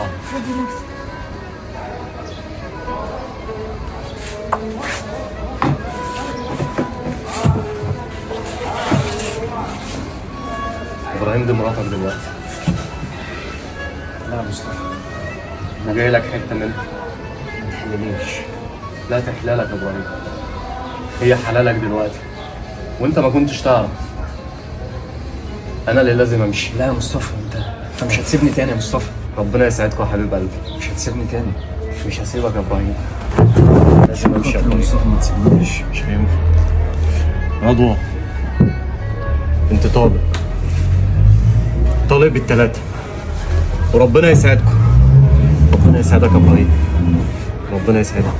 خدي نفسك. ابراهيم دي مراتك دلوقتي. لا يا مصطفى، وجاي لك حته منها. ما تحلليش. لا تحلالك يا ابراهيم، هي حلالك دلوقتي وانت ما كنتش تعرف. انا اللي لازم امشي. لا يا مصطفى، انت مش هتسيبني تاني يا مصطفى. ربنا يسعدكم يا حبيب قلبي. مش هتسيبني تاني. مش هسيبك يا ابراهيم، لازم امشي يا يا ابراهيم. مصطفى ما تسيبنيش. مش هينفع. رضوى، انت طالب بالتلاتة، وربنا يسعدكم. ربنا يسعدك يا ابراهيم، ربنا يسعدك.